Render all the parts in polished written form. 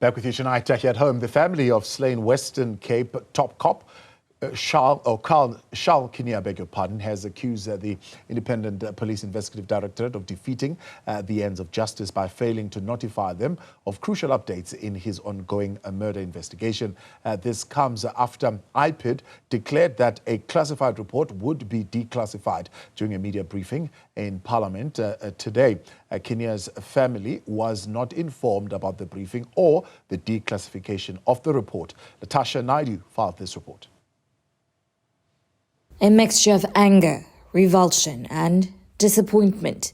Back with you tonight here at home. The family of slain Western Cape top cop Charl Kinnear, beg your pardon, has accused the Independent Police Investigative Directorate of defeating the ends of justice by failing to notify them of crucial updates in his ongoing murder investigation. This comes after IPID declared that a classified report would be declassified during a media briefing in Parliament today. Kinnear's family was not informed about the briefing or the declassification of the report. Latashia Naidoo filed this report. A mixture of anger, revulsion and disappointment.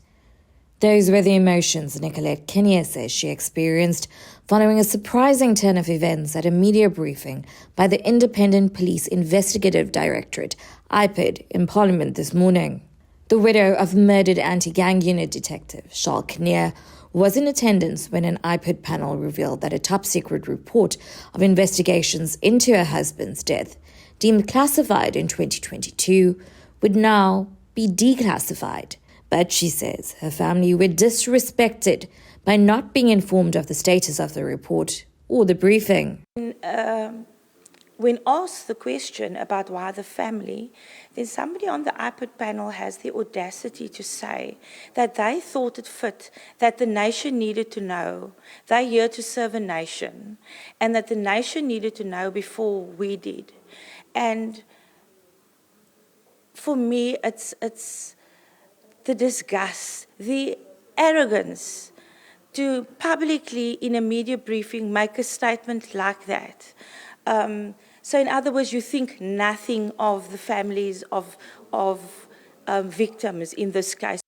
Those were the emotions Charl Kinnear says she experienced following a surprising turn of events at a media briefing by the Independent Police Investigative Directorate, IPID, in Parliament this morning. The widow of murdered anti-gang unit detective Charl Kinnear was in attendance when an IPID panel revealed that a top-secret report of investigations into her husband's death, deemed classified in 2022, would now be declassified. But she says her family were disrespected by not being informed of the status of the report or the briefing. When asked the question about why the family, then somebody on the IPID panel has the audacity to say that they thought it fit, that the nation needed to know. They're here to serve a nation, and that the nation needed to know before we did. And for me, it's the disgust, the arrogance to publicly in a media briefing make a statement like that. So in other words, you think nothing of the families of victims in this case.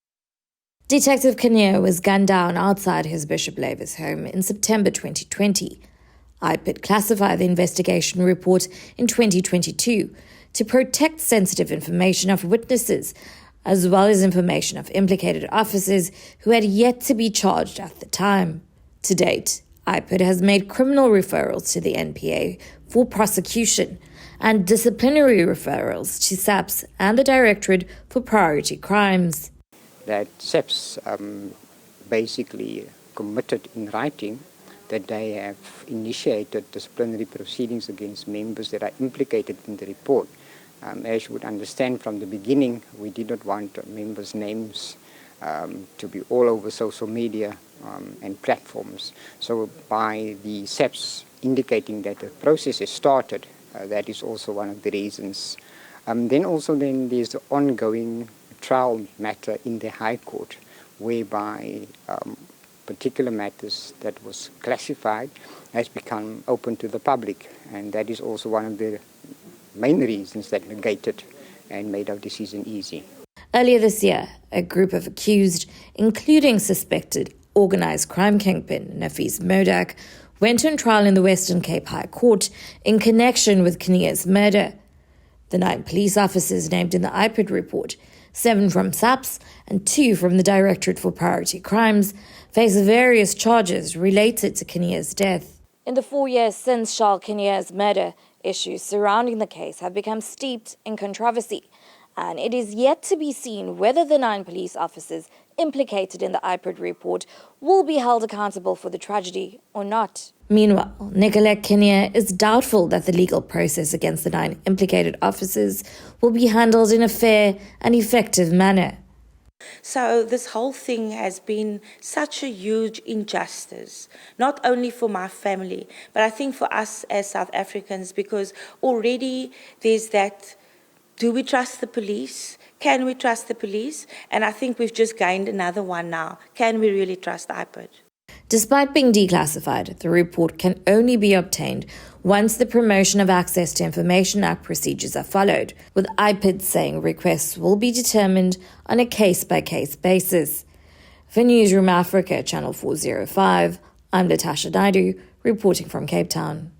Detective Kinnear was gunned down outside his Bishop Lavis home in September 2020. IPID classified the investigation report in 2022 to protect sensitive information of witnesses, as well as information of implicated officers who had yet to be charged at the time. To date, IPID has made criminal referrals to the NPA for prosecution and disciplinary referrals to SAPS and the Directorate for priority crimes. That SAPS basically committed in writing that they have initiated disciplinary proceedings against members that are implicated in the report. As you would understand from the beginning, we did not want members' names to be all over social media and platforms. So by the SAPS indicating that the process has started, that is also one of the reasons. Then there's the ongoing trial matter in the High Court, whereby particular matters that was classified has become open to the public, and that is also one of the main reasons that negated and made our decision easy. Earlier this year, a group of accused, including suspected organised crime kingpin Nafis Modak, went on trial in the Western Cape High Court in connection with Kinnear's murder. The 9 police officers named in the IPID report, 7 from SAPS and 2 from the Directorate for Priority Crimes, face various charges related to Kinnear's death. In the 4 years since Charl Kinnear's murder, issues surrounding the case have become steeped in controversy, and it is yet to be seen whether the 9 police officers implicated in the IPID report will be held accountable for the tragedy or not. Meanwhile, Charl Kinnear is doubtful that the legal process against the 9 implicated officers will be handled in a fair and effective manner. So this whole thing has been such a huge injustice, not only for my family, but I think for us as South Africans, because already there's that, do we trust the police? Can we trust the police? And I think we've just gained another one now. Can we really trust IPID? Despite being declassified, the report can only be obtained once the Promotion of Access to Information Act procedures are followed, with IPID saying requests will be determined on a case-by-case basis. For Newzroom Afrika, Channel 405, I'm Latashia Naidoo, reporting from Cape Town.